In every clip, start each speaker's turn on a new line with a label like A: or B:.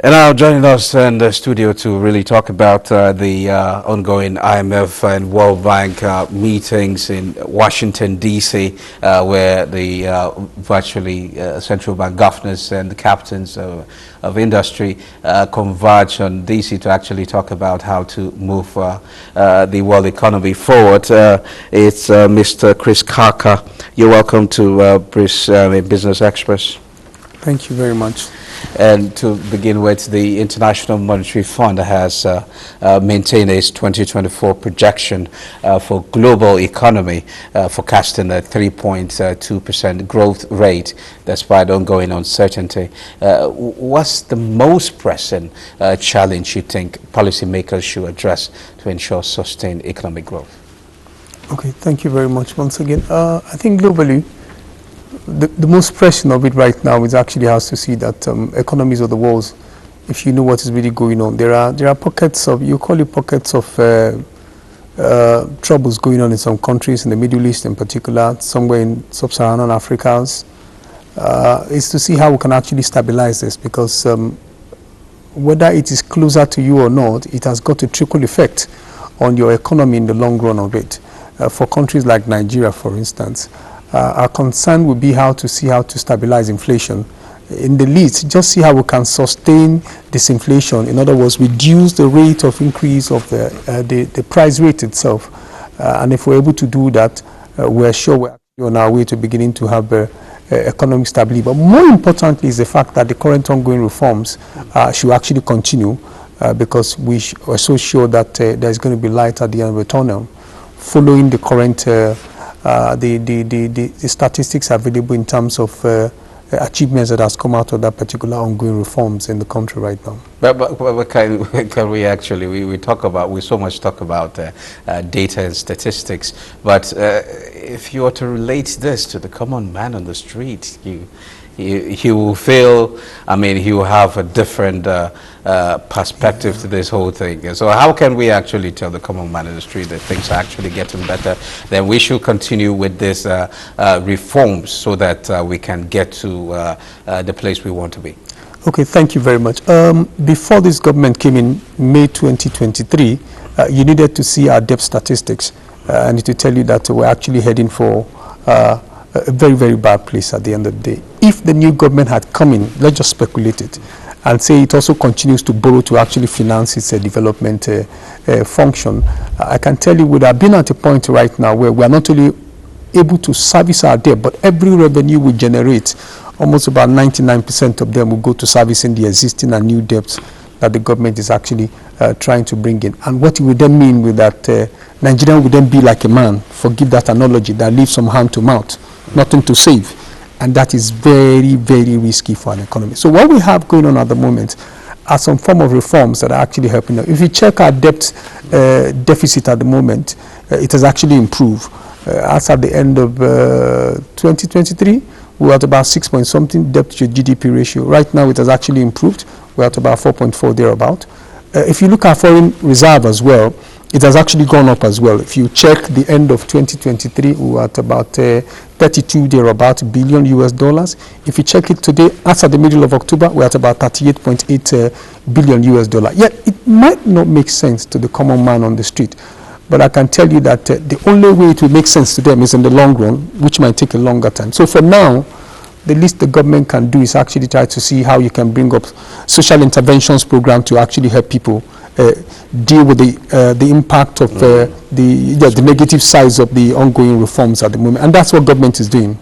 A: And now joining us in the studio to really talk about the ongoing IMF and World Bank meetings in Washington, D.C., where the virtually central bank governors and the captains of industry converge on D.C. to actually talk about how to move the world economy forward. It's Mr. Chris Kaka. You're welcome to Business Express.
B: Thank you very much.
A: And to begin with, the International Monetary Fund has maintained its 2024 projection for global economy, forecasting a 3.2% growth rate despite ongoing uncertainty. What's the most pressing challenge you think policymakers should address to ensure sustained economic growth?
B: Okay, thank you very much once again. I think globally, the most pressing of it right now is actually has to see that economies of the world, if you know what is really going on, there are pockets of, you call it pockets of troubles going on in some countries, in the Middle East in particular, somewhere in sub-Saharan Africa, is to see how we can actually stabilize this, because whether it is closer to you or not, it has got a trickle effect on your economy in the long run of it. For countries like Nigeria, for instance, our concern would be how to stabilize inflation. In the least, just see how we can sustain this inflation. In other words, reduce the rate of increase of the price rate itself. And if we're able to do that, we're sure we're on our way to beginning to have economic stability. But more importantly is the fact that the current ongoing reforms should actually continue, because we are so sure that there's going to be light at the end of the tunnel following the current the statistics available in terms of achievements that has come out of that particular ongoing reforms in the country right now.
A: But can we actually, we so much talk about data and statistics, but if you were to relate this to the common man on the street, he will feel, I mean, he will have a different perspective to this whole thing. So how can we actually tell the common man in the street that things are actually getting better? Then we should continue with this reforms so that we can get to the place we want to be.
B: Okay, thank you very much. Before this government came in May 2023, you needed to see our debt statistics. I need to tell you that we're actually heading for a very, very bad place at the end of the day. If the new government had come in, let's just speculate it, and say it also continues to borrow to actually finance its development function, I can tell you we would have been at a point right now where we are not only able to service our debt, but every revenue we generate, almost about 99% of them will go to servicing the existing and new debts that the government is actually trying to bring in. And what it would then mean with that, Nigerian would then be like a man, forgive that analogy, that leaves from hand to mouth, nothing to save. And that is very, very risky for an economy. So what we have going on at the moment are some form of reforms that are actually helping us. If you check our debt deficit at the moment, it has actually improved. As at the end of 2023, we were at about 6 point something debt to GDP ratio. Right now, it has actually improved. We're at about 4.4 thereabout. If you look at foreign reserve as well, it has actually gone up as well. If you check the end of 2023, we were at about 32 thereabout billion US dollars. If you check it today, as at the middle of October, we're at about 38.8 billion US dollars. Yet it might not make sense to the common man on the street, but I can tell you that the only way it will make sense to them is in the long run, which might take a longer time. So for now, the least the government can do is actually try to see how you can bring up social interventions program to actually help people deal with the impact of the negative sides of the ongoing reforms at the moment, and that's what government is doing.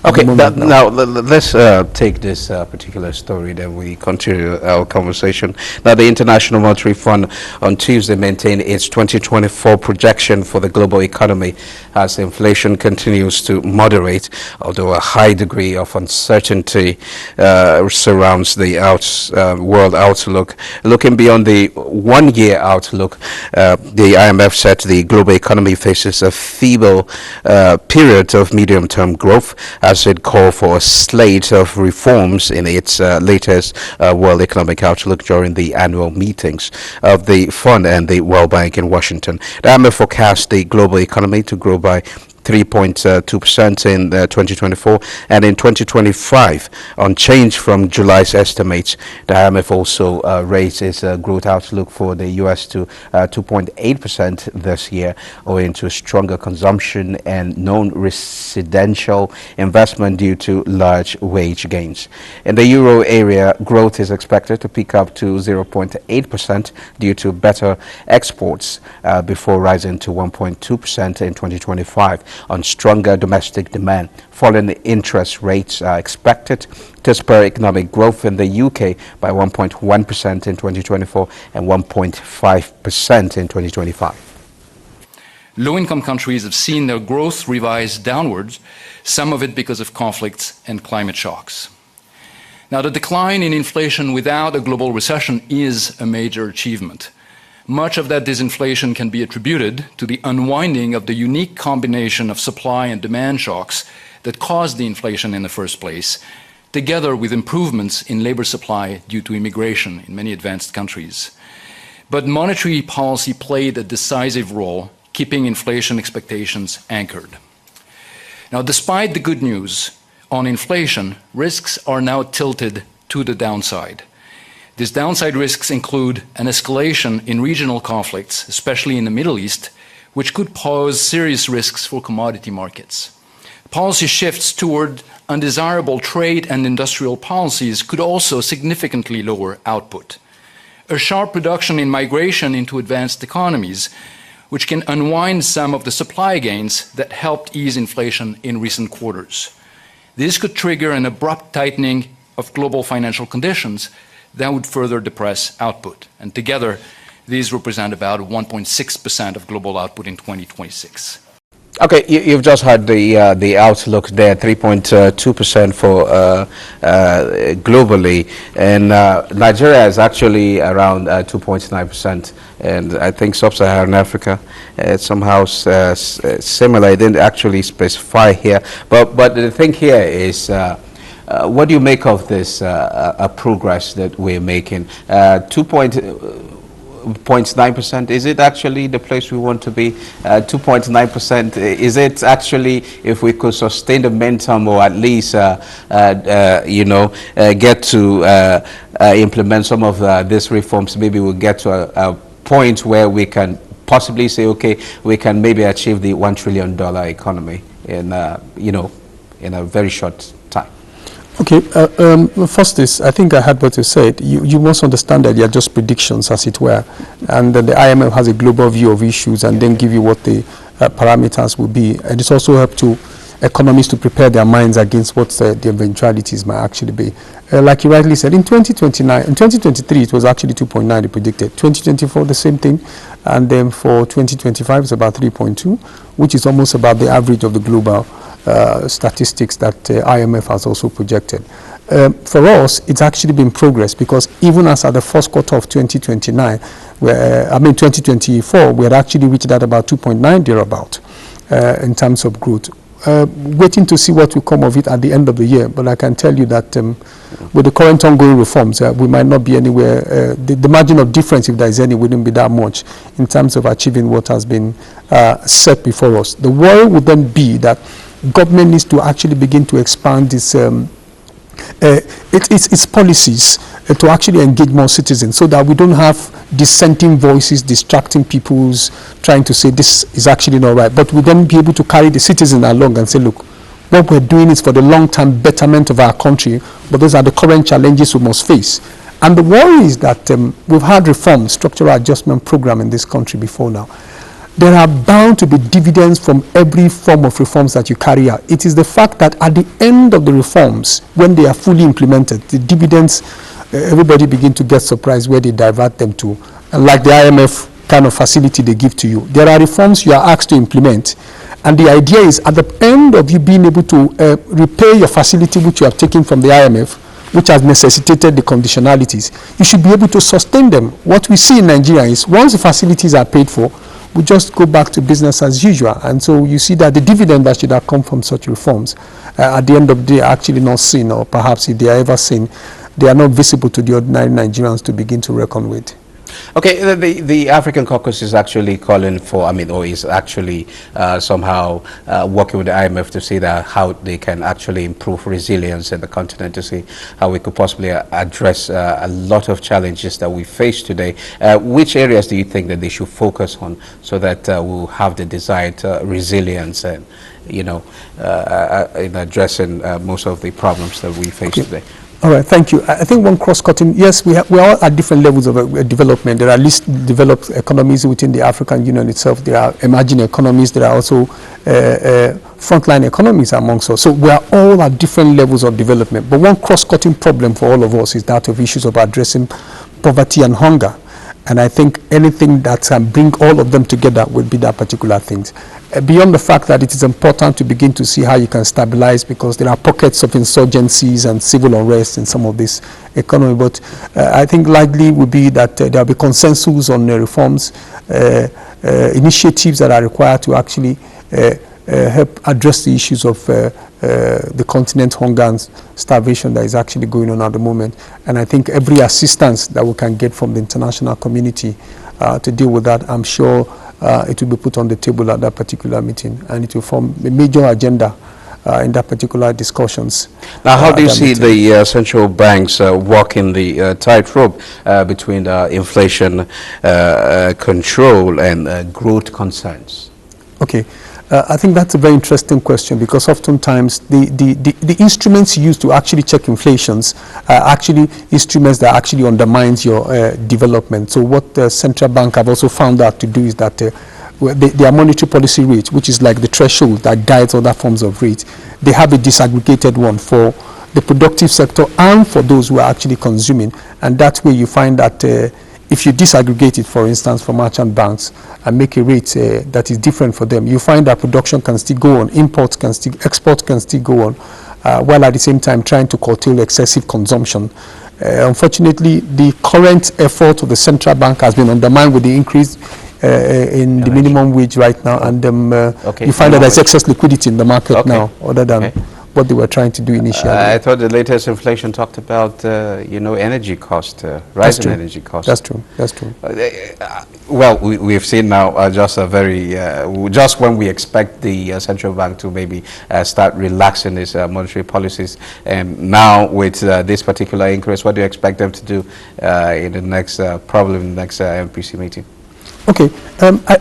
A: Okay, now let's take this particular story, then we continue our conversation. Now, the International Monetary Fund on Tuesday maintained its 2024 projection for the global economy as inflation continues to moderate, although a high degree of uncertainty surrounds the world outlook. Looking beyond the one-year outlook, the IMF said the global economy faces a feeble period of medium-term growth, as it called for a slate of reforms in its latest World Economic Outlook during the annual meetings of the Fund and the World Bank in Washington. The IMF forecast the global economy to grow by 3.2% in 2024, and in 2025, unchanged from July's estimates. The IMF also raised its growth outlook for the U.S. to 2.8% this year, owing to stronger consumption and non-residential investment due to large wage gains. In the euro area, growth is expected to pick up to 0.8% due to better exports before rising to 1.2% in 2025 on stronger domestic demand. Falling interest rates are expected to spur economic growth in the UK by 1.1% in 2024 and 1.5% in 2025.
C: Low-income countries have seen their growth revised downwards, some of it because of conflicts and climate shocks. Now, the decline in inflation without a global recession is a major achievement. Much of that disinflation can be attributed to the unwinding of the unique combination of supply and demand shocks that caused the inflation in the first place, together with improvements in labor supply due to immigration in many advanced countries. But monetary policy played a decisive role, keeping inflation expectations anchored. Now, despite the good news on inflation, risks are now tilted to the downside. These downside risks include an escalation in regional conflicts, especially in the Middle East, which could pose serious risks for commodity markets. Policy shifts toward undesirable trade and industrial policies could also significantly lower output. A sharp reduction in migration into advanced economies, which can unwind some of the supply gains that helped ease inflation in recent quarters. This could trigger an abrupt tightening of global financial conditions that would further depress output. And together, these represent about 1.6% of global output in 2026.
A: Okay, you've just had the outlook there, 3.2% for globally, and Nigeria is actually around 2.9%, and I think Sub-Saharan Africa somehow similar. It didn't actually specify here, but the thing here is, what do you make of this progress that we're making? 2.9%, is it actually the place we want to be? 2.9%, is it actually, if we could sustain the momentum or at least get to implement some of these reforms, maybe we'll get to a point where we can possibly say, okay, we can maybe achieve the $1 trillion economy in in a very short time.
B: Okay, first is, I think I heard what you said. You must understand that they are just predictions, as it were, and the IMF has a global view of issues and then give you what the parameters will be. And it's also helped to economists to prepare their minds against what the eventualities might actually be. Like you rightly said, in 2023, it was actually 2.9 they predicted. 2024, the same thing. And then for 2025, it's about 3.2, which is almost about the average of the global statistics that IMF has also projected. For us, it's actually been progress, because even as at the first quarter of 2024, we had actually reached at about 2.9 thereabout in terms of growth. Waiting to see what will come of it at the end of the year, but I can tell you that with the current ongoing reforms, we might not be anywhere. The margin of difference, if there is any, wouldn't be that much in terms of achieving what has been set before us. The worry would then be that government needs to actually begin to expand its policies to actually engage more citizens, so that we don't have dissenting voices distracting people's trying to say this is actually not right, but we then be able to carry the citizen along and say, look, what we're doing is for the long-term betterment of our country, but those are the current challenges we must face. And the worry is that we've had reform, structural adjustment program in this country before now. There are bound to be dividends from every form of reforms that you carry out. It is the fact that at the end of the reforms, when they are fully implemented, the dividends, everybody begin to get surprised where they divert them to. And like the IMF kind of facility they give to you. There are reforms you are asked to implement. And the idea is, at the end of you being able to repay your facility which you have taken from the IMF, which has necessitated the conditionalities, you should be able to sustain them. What we see in Nigeria is, once the facilities are paid for, we just go back to business as usual. And so you see that the dividend that should have come from such reforms, at the end of the day, are actually not seen, or perhaps if they are ever seen, they are not visible to the ordinary Nigerians to begin to reckon with.
A: Okay, the African caucus is actually calling for, or is actually somehow working with the IMF to see that how they can actually improve resilience in the continent, to see how we could possibly address a lot of challenges that we face today. Which areas do you think that they should focus on so that we'll have the desired resilience and, in addressing most of the problems that we face today?
B: All right, thank you. I think one cross-cutting, yes, we are at different levels of development. There are least developed economies within the African Union itself. There are emerging economies. There are also frontline economies amongst us. So we are all at different levels of development. But one cross-cutting problem for all of us is that of issues of addressing poverty and hunger. And I think anything that can bring all of them together would be that particular thing. Beyond the fact that it is important to begin to see how you can stabilize, because there are pockets of insurgencies and civil unrest in some of this economy. But I think likely would be that there will be consensus on reforms, initiatives that are required to actually help address the issues of the continent hunger and starvation that is actually going on at the moment. And I think every assistance that we can get from the international community to deal with that, I'm sure it will be put on the table at that particular meeting, and it will form a major agenda in that particular discussions.
A: Now, how do you see the central banks walking the tightrope between inflation control and growth concerns?
B: Okay. I think that's a very interesting question, because oftentimes the instruments used to actually check inflations are actually instruments that actually undermines your development. So what the central bank have also found out to do is that their monetary policy rate, which is like the threshold that guides other forms of rate, they have a disaggregated one for the productive sector and for those who are actually consuming. And that way you find that if you disaggregate it, for instance, for merchant banks and make a rate that is different for them, you find that production can still go on, export can still go on, while at the same time trying to curtail excessive consumption. Unfortunately, the current effort of the central bank has been undermined with the increase in the minimum wage right now, and you find that there's excess liquidity in the market now, other than what they were trying to do initially.
A: I thought the latest inflation talked about, energy cost, rising energy cost.
B: That's true. That's true.
A: Well, we've seen now just a very, just when we expect the central bank to maybe start relaxing its monetary policies, and now with this particular increase, what do you expect them to do in the next, probably in the next MPC meeting?
B: Okay,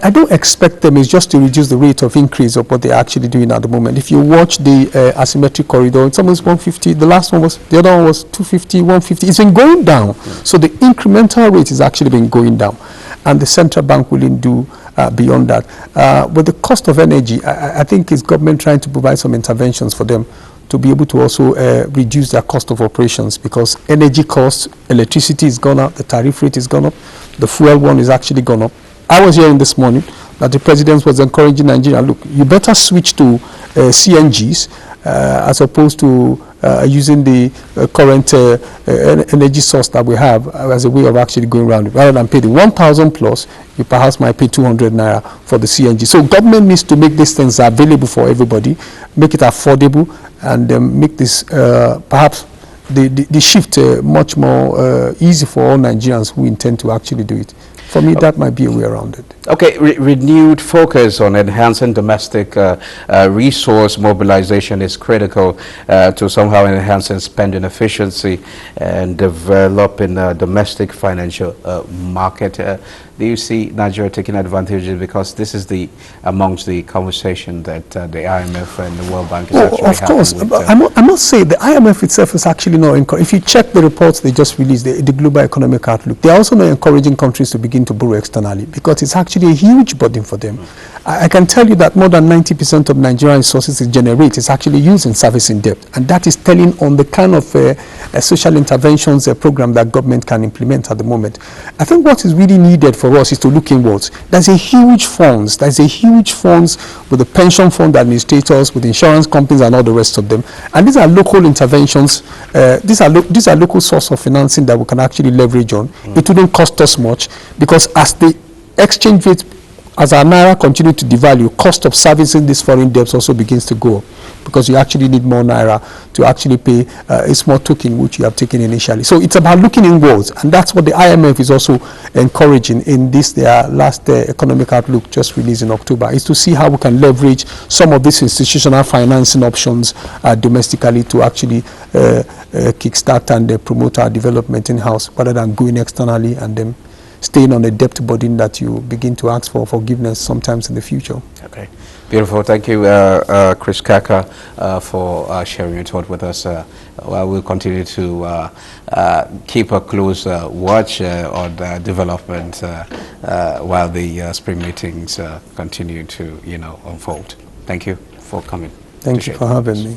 B: I don't expect them is just to reduce the rate of increase of what they're actually doing at the moment. If you watch the asymmetric corridor, it's almost 150. The other one was 250, 150. It's been going down. So the incremental rate is actually been going down, and the central bank wouldn't do beyond that. With the cost of energy, I think it's government trying to provide some interventions for them to be able to also reduce their cost of operations, because energy costs, electricity is gone up, the tariff rate is gone up, the fuel one is actually gone up. I was hearing this morning that the president was encouraging Nigeria, look, you better switch to CNGs as opposed to using the current energy source that we have as a way of actually going around it. Rather than pay the 1,000 plus, you perhaps might pay 200 naira for the CNG. So government needs to make these things available for everybody, make it affordable, and make this perhaps the shift much more easy for all Nigerians who intend to actually do it. For me, that might be a way around it.
A: Okay, renewed focus on enhancing domestic resource mobilization is critical to somehow enhancing spending efficiency and developing a domestic financial market. Do you see Nigeria taking advantage of it? Because this is amongst the conversation that the IMF and the World Bank is actually having. Of course,
B: I must say the IMF itself is actually not encouraging. If you check the reports they just released, the Global Economic Outlook, they're also not encouraging countries to begin to borrow externally, because it's actually a huge burden for them. I can tell you that more than 90% of Nigerian resources it generates is actually used in servicing debt, and that is telling on the kind of social interventions program that government can implement at the moment. I think what is really needed for us is to look inwards. There's a huge funds. There's a huge funds with the pension fund administrators, with insurance companies, and all the rest of them. And these are local interventions. These are local source of financing that we can actually leverage on. It wouldn't cost us much, because as the exchange rate, as our naira continue to devalue, cost of servicing these foreign debts also begins to go up. because you actually need more naira to actually pay a small token which you have taken initially. So it's about looking inwards, and that's what the IMF is also encouraging in this their last economic outlook just released in October, is to see how we can leverage some of these institutional financing options domestically to actually kickstart and promote our development in-house rather than going externally and then staying on a debt burden that you begin to ask for forgiveness sometimes in the future.
A: Okay, beautiful. Thank you, Chris Kaka, for sharing your thought with us. We'll continue to keep a close watch on development while the spring meetings continue to, unfold. Thank you for coming.
B: Thank you for having me.